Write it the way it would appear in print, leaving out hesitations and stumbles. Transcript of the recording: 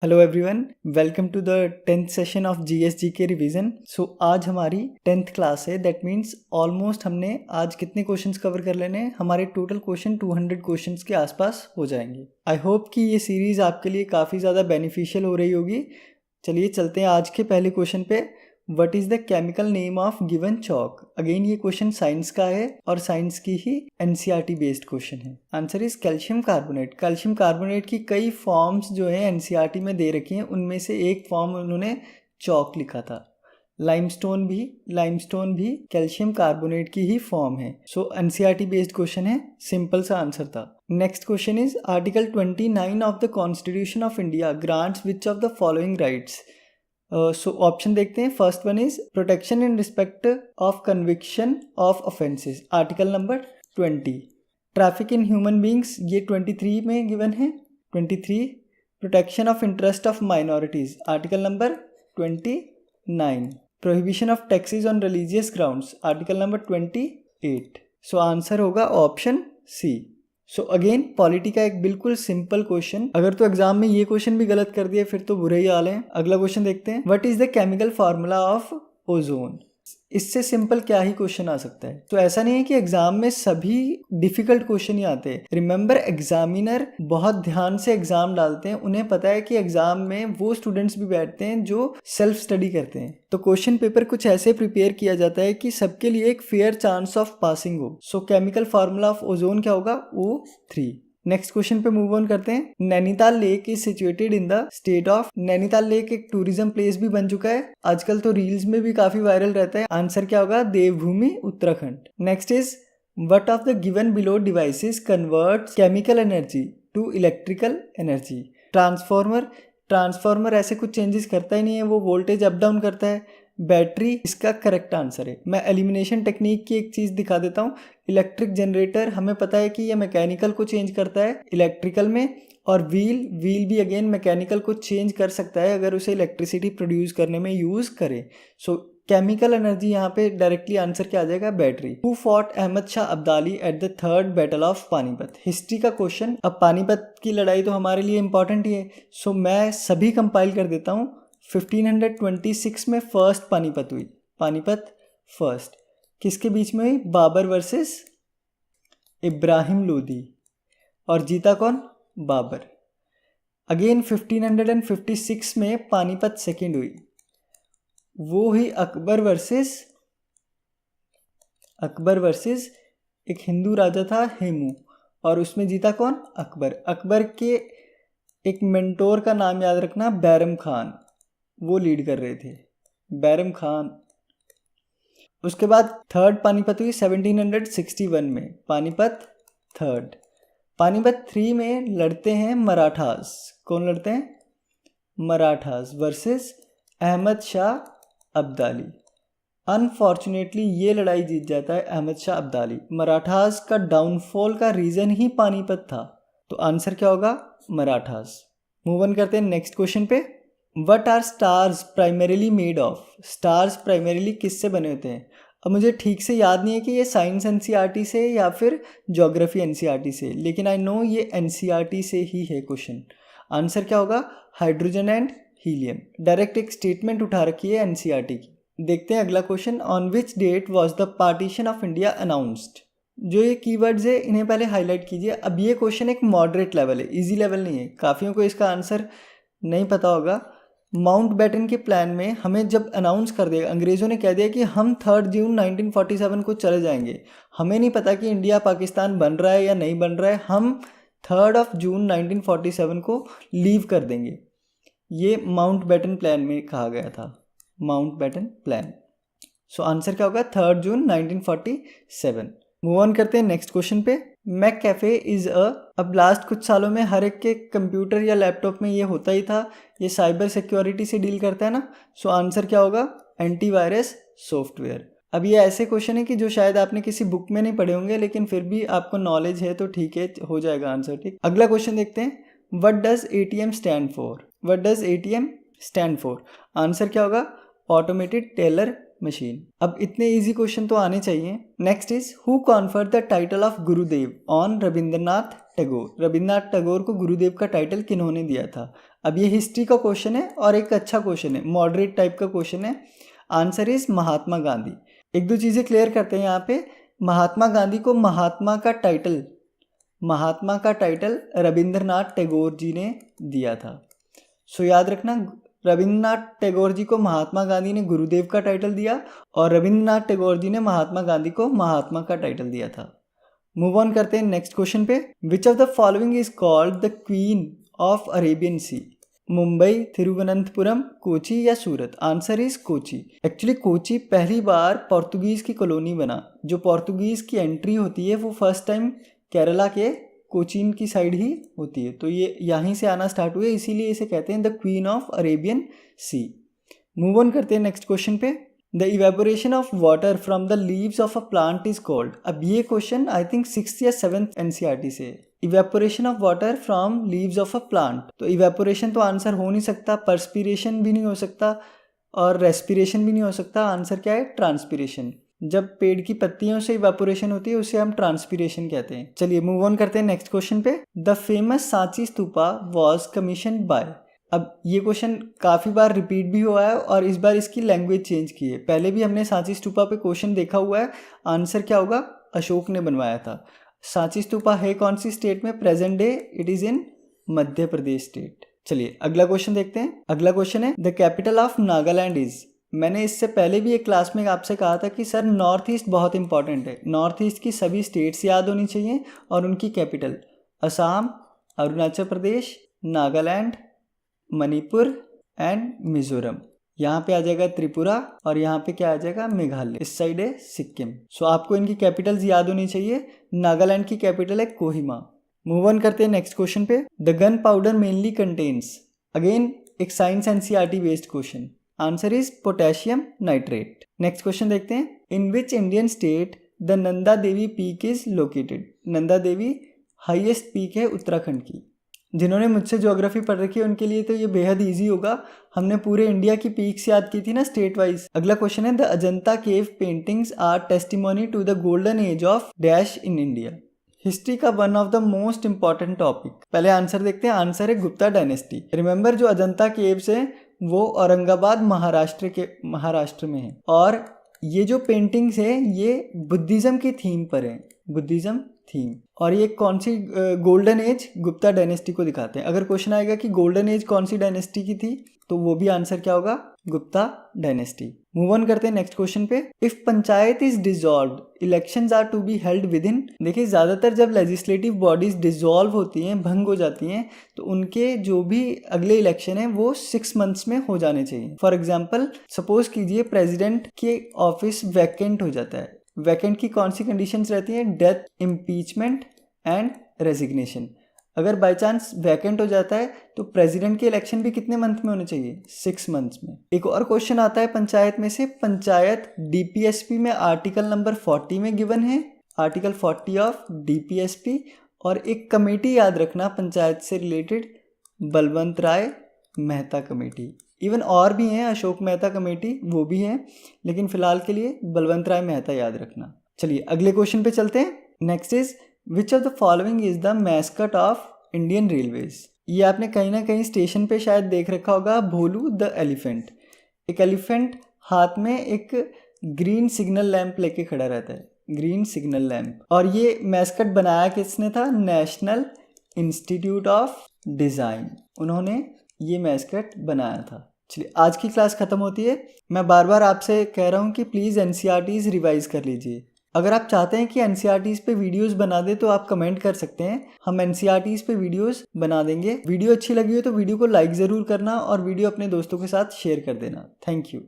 Hello everyone, welcome to the 10th session of GSGK revision. So आज हमारी 10th class है। That means almost हमने आज कितने क्वेश्चंस कवर कर लेने हैं? हमारे टोटल क्वेश्चन 200 क्वेश्चंस के आसपास हो जाएंगे। आई होप कि ये सीरीज़ आपके लिए काफ़ी ज़्यादा बेनिफिशियल हो रही होगी। चलिए चलते हैं आज के पहले क्वेश्चन पे। What is the chemical name of given Chowk? Again ये क्वेश्चन साइंस का है और साइंस की ही NCERT बेस्ड क्वेश्चन है। Answer is calcium carbonate. Calcium carbonate की कई फॉर्म्स जो है NCERT में दे रखी हैं, उनमें से एक फॉर्म उन्होंने चौक लिखा था। लाइमस्टोन भी कैल्शियम कार्बोनेट की ही फॉर्म है। सो NCERT बेस्ड क्वेश्चन है, सिंपल सा आंसर था। Next question is article 29 of the constitution of India grants which of the following rights? So option देखते हैं। First one is protection in respect of conviction of offences, article number 20। Traffic in human beings, ये 23 में given है। 23 protection of interest of minorities, article number 29। Prohibition of taxes on religious grounds, article number 28। So answer होगा option C. So again polity का एक बिल्कुल simple question. अगर तो exam में ये क्वेश्चन भी गलत कर दिया फिर तो बुरे ही हाल है। अगला क्वेश्चन देखते हैं। What is the chemical formula of ozone? इससे सिंपल क्या ही क्वेश्चन आ सकता है। तो ऐसा नहीं है कि एग्जाम में सभी डिफिकल्ट क्वेश्चन ही आते हैं। रिमेंबर, एग्जामिनर बहुत ध्यान से एग्जाम डालते हैं। उन्हें पता है कि एग्जाम में वो स्टूडेंट्स भी बैठते हैं जो सेल्फ स्टडी करते हैं। तो क्वेश्चन पेपर कुछ ऐसे प्रिपेयर किया जाता है कि सबके लिए एक फेयर चांस ऑफ पासिंग हो। सो केमिकल फार्मूला ऑफ ओजोन क्या होगा? O3। नेक्स्ट क्वेश्चन पे मूव ऑन करते हैं। Nainital lake is situated in the state of? Nainital lake एक टूरिज्म प्लेस भी बन चुका है, आजकल तो रील्स में भी काफी वायरल रहता है। आंसर क्या होगा? Devbhoomi, Uttarakhand. Next is what of the given below devices converts chemical energy to electrical energy? Transformer ऐसे कुछ चेंजेस करता ही नहीं है, वो वोल्टेज अप डाउन करता है। बैटरी इसका करेक्ट आंसर है। मैं एलिमिनेशन टेक्निक की एक चीज़ दिखा देता हूँ। इलेक्ट्रिक जनरेटर हमें पता है कि ये मैकेनिकल को चेंज करता है इलेक्ट्रिकल में, और व्हील भी अगेन मैकेनिकल को चेंज कर सकता है अगर उसे इलेक्ट्रिसिटी प्रोड्यूस करने में यूज़ करे। सो केमिकल एनर्जी यहाँ पे डायरेक्टली आंसर क्या आ जाएगा? Battery. Who fought Ahmad Shah Abdali at the third battle of Panipat? History का क्वेश्चन। अब पानीपत की लड़ाई तो हमारे लिए इंपॉर्टेंट ही है, सो मैं सभी कंपाइल कर देता हूँ। 1526 में फर्स्ट पानीपत हुई। पानीपत फर्स्ट किसके बीच में हुई? बाबर वर्सेस इब्राहिम लोदी। और जीता कौन? बाबर। अगेन 1556 में पानीपत सेकेंड हुई, वो ही अकबर वर्सेस एक हिंदू राजा था हेमू, और उसमें जीता कौन? अकबर। अकबर के एक मेंटोर का नाम याद रखना, बैरम खान, वो लीड कर रहे थे, बैरम खान। उसके बाद थर्ड पानीपत हुई 1761 में, पानीपत थर्ड। पानीपत 3 में लड़ते हैं मराठास। कौन लड़ते हैं? मराठास वर्सेस अहमद शाह अब्दाली। अनफॉर्चुनेटली ये लड़ाई जीत जाता है अहमद शाह अब्दाली। मराठास का डाउनफॉल का रीजन ही पानीपत था, तो आंसर क्या होगा? मराठास। मूव ऑन करते हैं नेक्स्ट क्वेश्चन पे। What are stars primarily made of? Stars primarily किससे बने होते हैं? अब मुझे ठीक से याद नहीं है कि ये साइंस NCERT से या फिर ज्योग्राफी NCERT से, लेकिन आई नो ये NCERT से ही है क्वेश्चन। आंसर क्या होगा? Hydrogen and helium. डायरेक्ट एक स्टेटमेंट उठा रखी है NCERT की। देखते हैं अगला question. On which date was the partition of India announced? जो ये कीवर्ड्स है इन्हें पहले हाईलाइट कीजिए। अब ये क्वेश्चन एक मॉडरेट लेवल है, इजी लेवल नहीं है। काफ़ियों को इसका आंसर नहीं पता होगा। माउंट बैटन के प्लान में हमें जब अनाउंस कर दिया, अंग्रेज़ों ने कह दिया कि हम 3 जून 1947 को चले जाएंगे। हमें नहीं पता कि इंडिया पाकिस्तान बन रहा है या नहीं बन रहा है, हम 3 जून 1947 को लीव कर देंगे। ये माउंट बैटन प्लान में कहा गया था, Mountbatten plan. So answer क्या होगा? 3 जून 1947। मूव ऑन करते हैं नेक्स्ट क्वेश्चन पे। मैक कैफे इज अब लास्ट कुछ सालों में हर एक के कंप्यूटर या लैपटॉप में ये होता ही था, ये साइबर सिक्योरिटी से डील करता है ना। सो आंसर क्या होगा? Antivirus software. अब ये ऐसे क्वेश्चन है कि जो शायद आपने किसी बुक में नहीं पढ़े होंगे, लेकिन फिर भी आपको नॉलेज है तो ठीक है, हो जाएगा आंसर ठीक। अगला क्वेश्चन देखते हैं। What does ATM stand for? What does ATM stand for? Answer क्या होगा? Automated teller machine. अब इतने इजी क्वेश्चन तो आने चाहिए। Next is who conferred the title of Gurudev on Rabindranath Tagore. Rabindranath Tagore को गुरुदेव का टाइटल किन्होंने दिया था? अब ये हिस्ट्री का क्वेश्चन है और एक अच्छा क्वेश्चन है, मॉडरेट टाइप का क्वेश्चन है। Answer is Mahatma Gandhi. एक दो चीज़ें क्लियर करते हैं यहाँ पे। महात्मा गांधी को महात्मा का टाइटल रविंद्रनाथ टैगोर जी ने दिया था। सो याद रखना, रविंद्रनाथ टैगोर जी को महात्मा गांधी ने गुरुदेव का टाइटल दिया और रविंद्रनाथ टैगोर जी ने महात्मा गांधी को महात्मा का टाइटल दिया था। मूव ऑन करते हैं नेक्स्ट क्वेश्चन पे। Which of the following is called the queen of Arabian sea? Mumbai, Thiruvananthapuram, Kochi या Surat? Answer is Kochi. Actually Kochi पहली बार पोर्तुगीज की कॉलोनी बना। जो पोर्तुगीज की एंट्री होती है वो फर्स्ट टाइम केरला के कोचीन की साइड ही होती है, तो ये यहीं से आना स्टार्ट हुए, इसीलिए इसे कहते हैं the queen of Arabian sea. Move on करते हैं नेक्स्ट क्वेश्चन पे। The evaporation of water from the leaves of a plant is called. अब ये क्वेश्चन आई थिंक 6th या 7th NCERT से। Evaporation of water from leaves of a plant, तो evaporation तो answer हो नहीं सकता, पर्सपिरेशन भी नहीं हो सकता और रेस्पिरेशन भी नहीं हो सकता। आंसर क्या है? ट्रांसपिरेशन। जब पेड़ की पत्तियों से इवेपोरेशन होती है उसे हम ट्रांसपिरेशन कहते हैं। चलिए मूव ऑन करते हैं नेक्स्ट क्वेश्चन पे। The famous Sanchi stupa was commission by. अब ये क्वेश्चन काफ़ी बार रिपीट भी हुआ है और इस बार इसकी लैंग्वेज चेंज की है। पहले भी हमने सांची स्तूपा पे क्वेश्चन देखा हुआ है। आंसर क्या होगा? अशोक ने बनवाया था। सांची स्तूपा है कौन सी स्टेट में? Present day it is in Madhya Pradesh state. चलिए अगला क्वेश्चन देखते हैं। अगला क्वेश्चन है the capital of Nagaland is. मैंने इससे पहले भी एक क्लास में आपसे कहा था कि सर नॉर्थ ईस्ट बहुत इंपॉर्टेंट है। नॉर्थ ईस्ट की सभी स्टेट्स याद होनी चाहिए और उनकी कैपिटल। असम, अरुणाचल प्रदेश, नागालैंड, मणिपुर एंड मिजोरम। यहाँ पे आ जाएगा त्रिपुरा और यहाँ पे क्या आ जाएगा? मेघालय। इस साइड है सिक्किम। सो आपको इनकी कैपिटल्स याद होनी चाहिए। नागालैंड की कैपिटल है कोहिमा। मूव ऑन करते हैं नेक्स्ट क्वेश्चन पे। The gunpowder mainly contains. Again एक science NCERT based question. Answer is potassium nitrate. Next question देखते हैं। In which Indian state the Nanda Devi peak is located. Nanda Devi highest peak है उत्तराखंड की। जिन्होंने मुझसे ज्योग्राफी पढ़ रखी है उनके लिए तो ये बेहद इजी होगा। हमने पूरे इंडिया की पीक्स याद की थी ना स्टेट वाइज। अगला क्वेश्चन है the Ajanta cave paintings are testimony to the golden age of dash in India. History का one of the most important topic. पहले आंसर देखते हैं। आंसर है गुप्ता डायनेस्टी। रिमेंबर जो अजंता केव्स है वो औरंगाबाद महाराष्ट्र में है और ये जो पेंटिंग्स है ये बुद्धिज्म की थीम पर है। Buddhism theme. और ये कौन सी गोल्डन एज? गुप्ता डायनेस्टी को दिखाते हैं। अगर क्वेश्चन आएगा कि गोल्डन एज कौन सी डायनेस्टी की थी तो वो भी आंसर क्या होगा? गुप्ता डायनेस्टी। मूव ऑन करते हैं नेक्स्ट क्वेश्चन पे। If panchayat is dissolved elections are to be held within. देखिए ज़्यादातर जब लेजिस्लेटिव बॉडीज डिसॉल्व होती हैं, भंग हो जाती हैं, तो उनके जो भी अगले इलेक्शन है वो 6 months में हो जाने चाहिए। फॉर एग्जाम्पल सपोज कीजिए प्रेसिडेंट के ऑफिस वैकेंट हो जाता है। वैकेंट की कौन सी कंडीशंस रहती हैं? Death, impeachment and resignation. अगर बाय चांस वैकेंट हो जाता है तो प्रेसिडेंट के इलेक्शन भी कितने मंथ में होने चाहिए? 6 months में। एक और क्वेश्चन आता है पंचायत में से। पंचायत DPSP में आर्टिकल नंबर 40 में गिवन है, आर्टिकल 40 ऑफ DPSP। और एक कमेटी याद रखना पंचायत से रिलेटेड, बलवंत राय मेहता कमेटी। इवन और भी हैं, अशोक मेहता कमेटी वो भी हैं, लेकिन फिलहाल के लिए बलवंत राय मेहता याद रखना। चलिए अगले क्वेश्चन पे चलते हैं। Next is which of the following is the mascot of Indian railways. ये आपने कहीं ना कहीं स्टेशन पे शायद देख रखा होगा, भोलू द एलिफेंट। एक एलिफेंट हाथ में एक ग्रीन सिग्नल लैंप लेके खड़ा रहता है, ग्रीन सिग्नल लैंप। और ये मैस्कट बनाया किसने था? नेशनल इंस्टीट्यूट ऑफ डिज़ाइन, उन्होंने ये मैस्कट बनाया था। चलिए आज की क्लास ख़त्म होती है। मैं बार बार आपसे कह रहा हूँ कि प्लीज़ NCERTs रिवाइज कर लीजिए। अगर आप चाहते हैं कि NCERTs पे वीडियोस बना दे तो आप कमेंट कर सकते हैं, हम NCERTs पे वीडियोस बना देंगे। वीडियो अच्छी लगी हो तो वीडियो को लाइक ज़रूर करना और वीडियो अपने दोस्तों के साथ शेयर कर देना। Thank you.